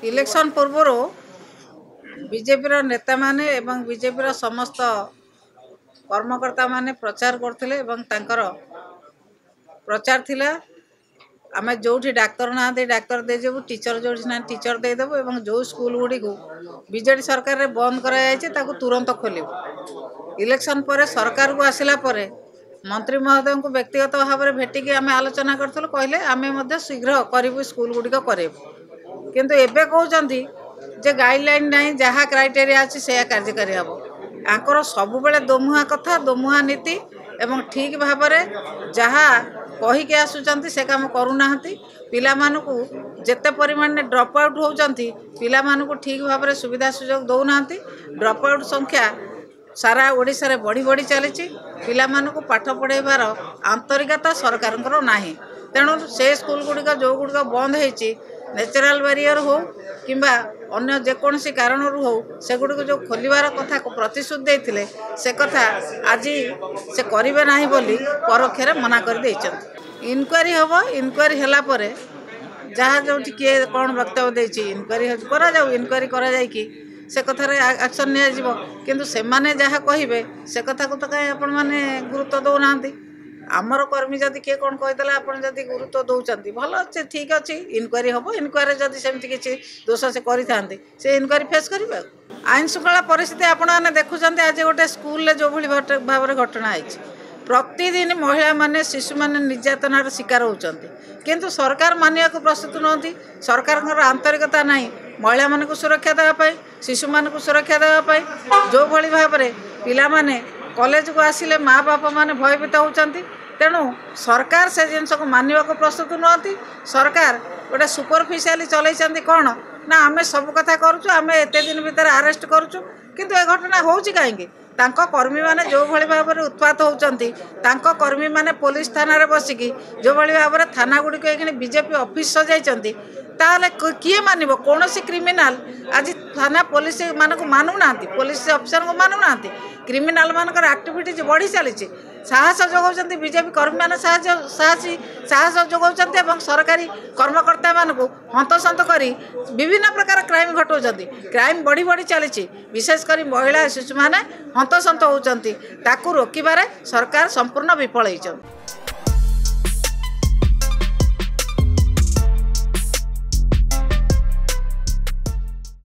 Election पूर्व BJP नेता माने एवं बीजेपी समस्त कर्मकर्ता माने प्रचार करथिले एवं तांकर प्रचार थिला आमे जोठी डाक्टर ना डाक्टर दे जेबु टीचर जोठी ना टीचर दे देबु एवं जो स्कूल गुडी को बीजेडी सरकार रे बंद करा जायचे ताकू तुरंत खोलिबु। इलेक्शन पर सरकार को आसिला पर मंत्री महोदय को व्यक्तिगत भाव में भेटिकी आम आलोचना करूँ कहले आम शीघ्र करूँ स्कूल गुड़िक करूँ किंतु एबे कहते जे गाइडलाइन नहीं जहाँ क्राइटेरिया अच्छी से कार्यकारी हम आंकर सब बेले दोमुहा कथा दोमुहा नीति एवं ठीक भाव में जहाँ कहीकि आसुंच से कम करूना पिला मानकु जेते परिमाण में ड्रप आउट होती पिला मानकु ठीक भाव में सुविधा सुजोग दौना ड्रप आउट संख्या सारा ओडिशा रे बढ़ी बढ़ी चली पिला मानकु पाठ पढ़ेबार आंतरिकता सरकार नाही तेणु से स्कूल गुड़िक जो गुड़िक बंद होती नेचुरल बैरियर हो किंबा अन्य जेकोसी कारण हो से गुड़िक जो खोलिबार कथा प्रतिश्रुति देते से कथा आज से करेंगे ना बोली परोक्ष मना कर इनक्वारी हम इनक्वारी होला परे जहाँ जो किए कौन वक्तव्य देती इनक्वारी करा जाऊ इनक्वारी करा जाई कि से कथार एक्शन निया किंतु से माने जहाँ कहे से कथा को तो कहीं आपण मैंने गुरुत्व दौना आमर कर्मी जदि किए कौन कहीदेला आपड़ जदि गुरुत्व दौरान भल अच्छे ठीक अच्छे इनक्वारी हम इनक्वारी जदि सेमती किसी दोष से करें से इनक्वारी फेस करेंगे। आईन श्रृंखला परिस्थिति आपने देखुं आज गोटे स्कूल जो भाव में घटना है प्रतिदिन महिला माने शिशु माने निर्यातनार शिकार होती किंतु सरकार मानिया को प्रस्तुत नुहति सरकार आंतरिकता नहीं महिला मान को सुरक्षा देवाई शिशु मान को सुरक्षा देवाई जो भली भाव में पिला माने कॉलेज को आसिले माँ बापा माने भयभीत होती तेणु सरकार से जिन को मानवा को प्रस्तुत नुहति सरकार गोटे सुपरफिशियाली चलती कौन ना आम सब कथा करुँ आम एत दिन भितर आरेस्ट करुँ किंतु ए घटना हो कहीं कर्मी माने जो भली भाव में उत्पात होती कर्मी माने पुलिस थाना बसिकी जो भली भाव में थाना गुड़िक बीजेपी ऑफिस सजाई ताले किए मानिब कौन क्रिमिनाल आज थाना पुलिस मानक मानुना पुलिस अफिसर को मानुना क्रिमिनाल मानकर एक्टिविटीज बढ़ी चली साहस जोगाउछन्ति बीजेपी कर्मी माने साहस जोगाउछन्ति एवं सरकारी कर्मकर्ता मानक हंतसंत करी विभिन्न प्रकार क्राइम घटाउछन्ति क्राइम बढ़ी बढ़ी चली विशेषकर महिला शिशु माने हंतसंत होउछन्ति ताकू रोकिबारे सरकार संपूर्ण विफल होइछन्ति।